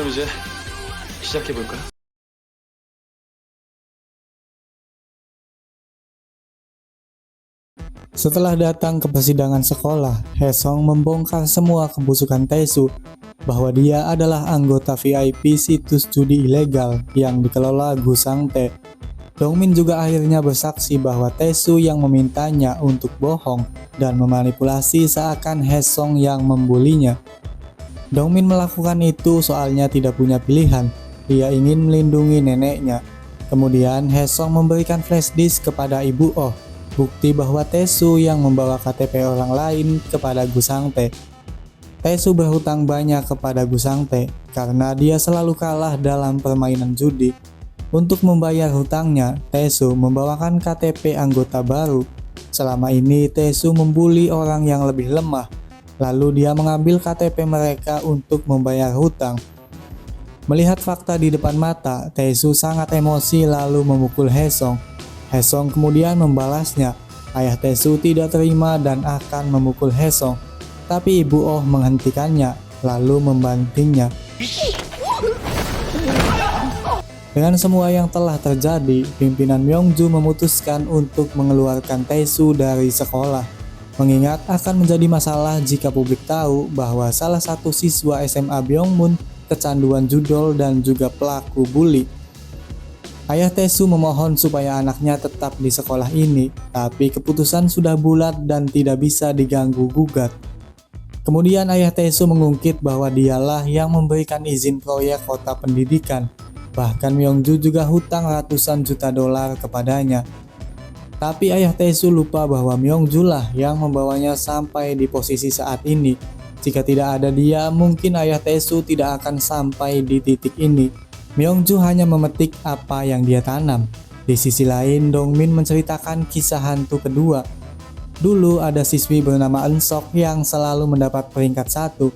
그럼 이제 시작해볼까? Setelah datang ke persidangan sekolah, Haesung membongkar semua kebusukan Tae-soo bahwa dia adalah anggota VIP situs judi ilegal yang dikelola Gu Sang-tae. Dongmin juga akhirnya bersaksi bahwa Tae-soo yang memintanya untuk bohong dan memanipulasi seakan Haesung yang membulinya. Dongmin melakukan itu soalnya tidak punya pilihan, dia ingin melindungi neneknya. Kemudian Haesung memberikan flash disk kepada Ibu Oh, bukti bahwa Tae-soo yang membawa KTP orang lain kepada Gu Sang-tae. Tae-soo berhutang banyak kepada Gu Sang-tae karena dia selalu kalah dalam permainan judi. Untuk membayar hutangnya, Tae-soo membawakan KTP anggota baru. Selama ini Tae-soo membuli orang yang lebih lemah, lalu dia mengambil KTP mereka untuk membayar hutang. Melihat fakta di depan mata, Tae-soo sangat emosi lalu memukul Haesung. Haesung kemudian membalasnya. Ayah Tae-soo tidak terima dan akan memukul Haesung, tapi Ibu Oh menghentikannya lalu membantingnya. Dengan semua yang telah terjadi, pimpinan Myeongju memutuskan untuk mengeluarkan Tae-soo dari sekolah, mengingat akan menjadi masalah jika publik tahu bahwa salah satu siswa SMA Byongmun kecanduan judol dan juga pelaku bully. Ayah Tae-soo memohon supaya anaknya tetap di sekolah ini, tapi keputusan sudah bulat dan tidak bisa diganggu gugat. Kemudian ayah Tae-soo mengungkit bahwa dialah yang memberikan izin proyek kota pendidikan. Bahkan Myeongju juga hutang ratusan juta dolar kepadanya. Tapi ayah Tae-soo lupa bahwa Myeongju lah yang membawanya sampai di posisi saat ini. Jika tidak ada dia, mungkin ayah Tae-soo tidak akan sampai di titik ini. Myeongju hanya memetik apa yang dia tanam. Di sisi lain, Dongmin menceritakan kisah hantu kedua. Dulu ada siswi bernama Eun-sok yang selalu mendapat peringkat 1.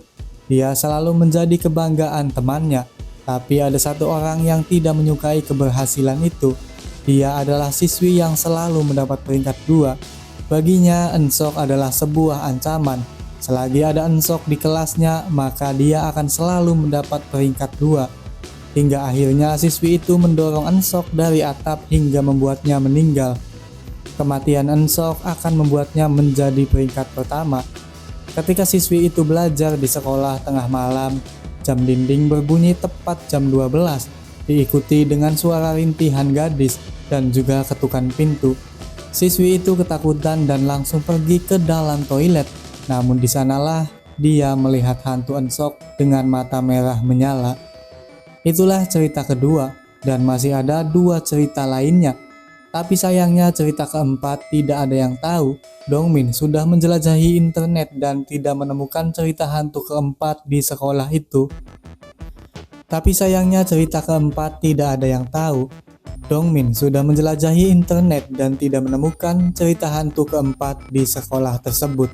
Dia selalu menjadi kebanggaan temannya. Tapi ada satu orang yang tidak menyukai keberhasilan itu. Dia adalah siswi yang selalu mendapat peringkat 2. Baginya, Eun-sok adalah sebuah ancaman. Selagi ada Eun-sok di kelasnya, maka dia akan selalu mendapat peringkat 2. Hingga akhirnya siswi itu mendorong Eun-sok dari atap hingga membuatnya meninggal. Kematian Eun-sok akan membuatnya menjadi peringkat pertama. Ketika siswi itu belajar di sekolah tengah malam, jam dinding berbunyi tepat jam 12, diikuti dengan suara rintihan gadis dan juga ketukan pintu. Siswi itu ketakutan dan langsung pergi ke dalam toilet. Namun di sanalah dia melihat hantu Eun-sok dengan mata merah menyala. Itulah cerita kedua, dan masih ada 2 cerita lainnya. Tapi sayangnya cerita keempat tidak ada yang tahu. Dongmin sudah menjelajahi internet dan tidak menemukan cerita hantu keempat di sekolah itu. Tapi sayangnya cerita keempat tidak ada yang tahu. Dongmin sudah menjelajahi internet dan tidak menemukan cerita hantu keempat di sekolah tersebut.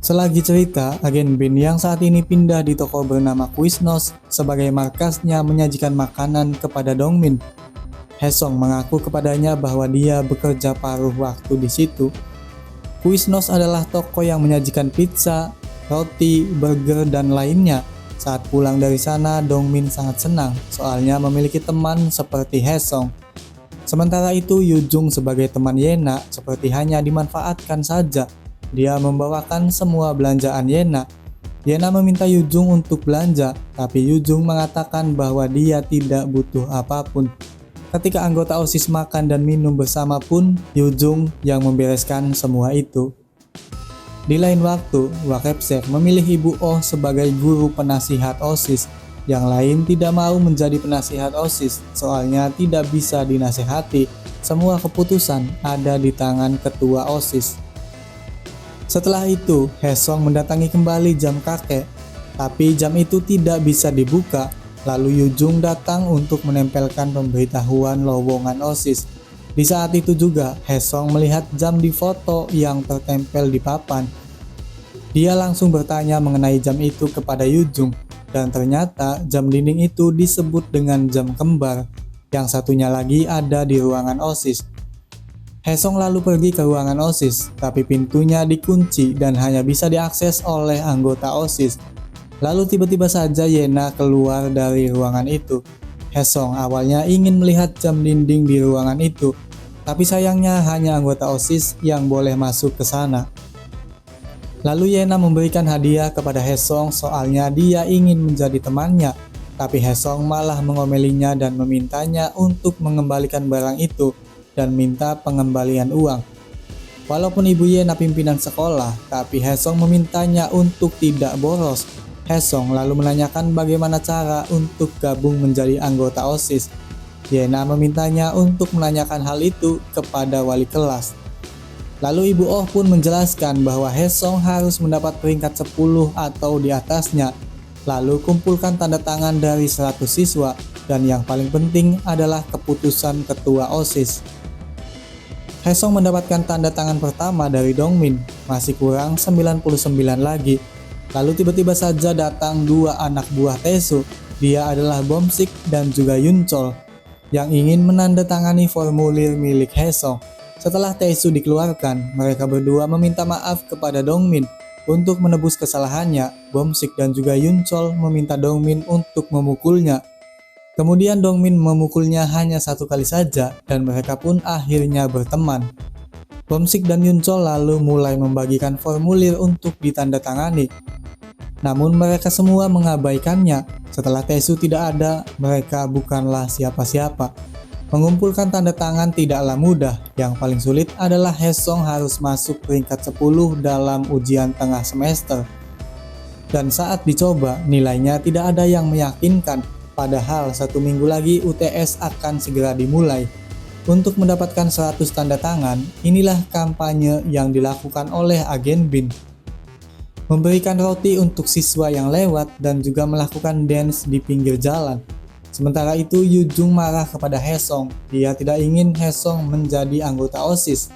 Selagi cerita, agen Bin yang saat ini pindah di toko bernama Quiznos sebagai markasnya menyajikan makanan kepada Dongmin. Haesung mengaku kepadanya bahwa dia bekerja paruh waktu di situ. Quiznos adalah toko yang menyajikan pizza, roti, burger, dan lainnya. Saat pulang dari sana, Dongmin sangat senang soalnya memiliki teman seperti Haesung. Sementara itu, Yujung sebagai teman Yena seperti hanya dimanfaatkan saja. Dia membawakan semua belanjaan Yena. Yena meminta Yujung untuk belanja, tapi Yujung mengatakan bahwa dia tidak butuh apapun. Ketika anggota OSIS makan dan minum bersama pun, Yujung yang membereskan semua itu. Di lain waktu, Wakepsek memilih Ibu Oh sebagai guru penasihat OSIS. Yang lain tidak mau menjadi penasihat OSIS, soalnya tidak bisa dinasehati. Semua keputusan ada di tangan ketua OSIS. Setelah itu, Haesung mendatangi kembali jam kakek, tapi jam itu tidak bisa dibuka. Lalu Yujung datang untuk menempelkan pemberitahuan lowongan OSIS. Di saat itu juga, Haesung melihat jam di foto yang tertempel di papan. Dia langsung bertanya mengenai jam itu kepada Yujung, dan ternyata jam dinding itu disebut dengan jam kembar. Yang satunya lagi ada di ruangan OSIS. Haesung lalu pergi ke ruangan OSIS, tapi pintunya dikunci dan hanya bisa diakses oleh anggota OSIS. Lalu tiba-tiba saja Yena keluar dari ruangan itu. Haesung awalnya ingin melihat jam dinding di ruangan itu, tapi sayangnya hanya anggota OSIS yang boleh masuk ke sana. Lalu Yena memberikan hadiah kepada Haesung soalnya dia ingin menjadi temannya, tapi Haesung malah mengomelinya dan memintanya untuk mengembalikan barang itu dan minta pengembalian uang. Walaupun ibu Yena pimpinan sekolah, tapi Haesung memintanya untuk tidak boros. Haesung lalu menanyakan bagaimana cara untuk gabung menjadi anggota OSIS. Yena memintanya untuk menanyakan hal itu kepada wali kelas. Lalu Ibu Oh pun menjelaskan bahwa Haesung harus mendapat peringkat 10 atau di atasnya. Lalu kumpulkan tanda tangan dari 100 siswa dan yang paling penting adalah keputusan ketua OSIS. Haesung mendapatkan tanda tangan pertama dari Dongmin, masih kurang 99 lagi. Lalu tiba-tiba saja datang dua anak buah Taesu. Dia adalah Bomsik dan juga Yunchol yang ingin menandatangani formulir milik Haesung. Setelah Taesu dikeluarkan, mereka berdua meminta maaf kepada Dongmin untuk menebus kesalahannya. Bomsik dan juga Yunchol meminta Dongmin untuk memukulnya. Kemudian Dongmin memukulnya hanya 1 kali saja dan mereka pun akhirnya berteman. Bomsik dan Yunchol lalu mulai membagikan formulir untuk ditandatangani. Namun mereka semua mengabaikannya. Setelah Taesu tidak ada, mereka bukanlah siapa-siapa. Mengumpulkan tanda tangan tidaklah mudah. Yang paling sulit adalah Haesung harus masuk peringkat 10 dalam ujian tengah semester. Dan saat dicoba, nilainya tidak ada yang meyakinkan. Padahal 1 minggu lagi UTS akan segera dimulai. Untuk mendapatkan 100 tanda tangan, inilah kampanye yang dilakukan oleh agen BIN. Memberikan roti untuk siswa yang lewat dan juga melakukan dance di pinggir jalan. Sementara itu Yujung marah kepada Haesung. Dia tidak ingin Haesung menjadi anggota OSIS.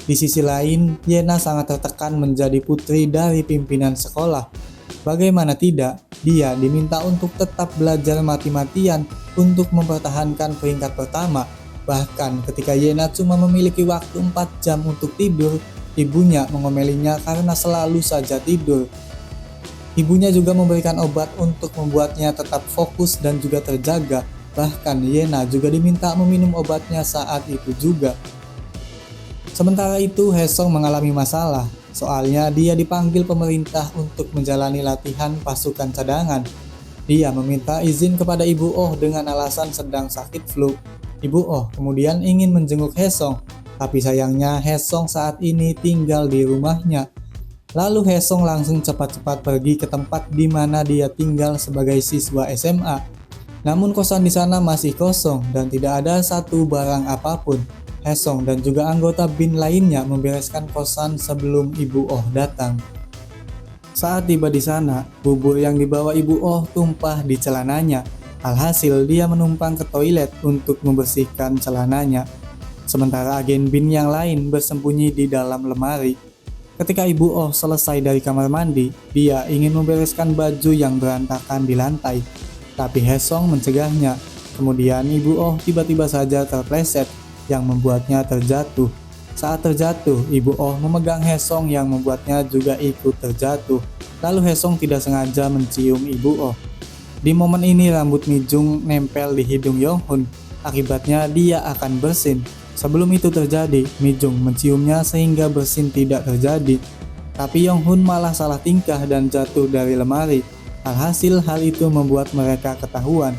Di sisi lain, Yena sangat tertekan menjadi putri dari pimpinan sekolah. Bagaimana tidak, dia diminta untuk tetap belajar mati-matian untuk mempertahankan peringkat pertama. Bahkan ketika Yena cuma memiliki waktu 4 jam untuk tidur, ibunya mengomelinya karena selalu saja tidur. Ibunya juga memberikan obat untuk membuatnya tetap fokus dan juga terjaga. Bahkan Yena juga diminta meminum obatnya saat itu juga. Sementara itu Haesung mengalami masalah, soalnya dia dipanggil pemerintah untuk menjalani latihan pasukan cadangan. Dia meminta izin kepada Ibu Oh dengan alasan sedang sakit flu. Ibu Oh kemudian ingin menjenguk Haesung, tapi sayangnya Haesung saat ini tinggal di rumahnya. Lalu Haesung langsung cepat-cepat pergi ke tempat di mana dia tinggal sebagai siswa SMA. Namun kosan di sana masih kosong dan tidak ada satu barang apapun. Haesung dan juga anggota BIN lainnya membereskan kosan sebelum Ibu Oh datang. Saat tiba di sana, bubur yang dibawa Ibu Oh tumpah di celananya. Alhasil dia menumpang ke toilet untuk membersihkan celananya. Sementara agen BIN yang lain bersembunyi di dalam lemari. Ketika Ibu Oh selesai dari kamar mandi, dia ingin membereskan baju yang berantakan di lantai. Tapi Haesung mencegahnya. Kemudian Ibu Oh tiba-tiba saja terpleset yang membuatnya terjatuh. Saat terjatuh, Ibu Oh memegang Haesung yang membuatnya juga ikut terjatuh. Lalu Haesung tidak sengaja mencium Ibu Oh. Di momen ini rambut Mijung nempel di hidung Yonghun. Akibatnya dia akan bersin. Sebelum itu terjadi, Mijung menciumnya sehingga bersin tidak terjadi. Tapi Yonghun malah salah tingkah dan jatuh dari lemari. Alhasil hal itu membuat mereka ketahuan.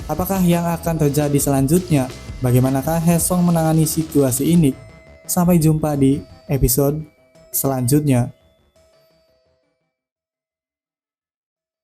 Apakah yang akan terjadi selanjutnya? Bagaimanakah Haesung menangani situasi ini? Sampai jumpa di episode selanjutnya.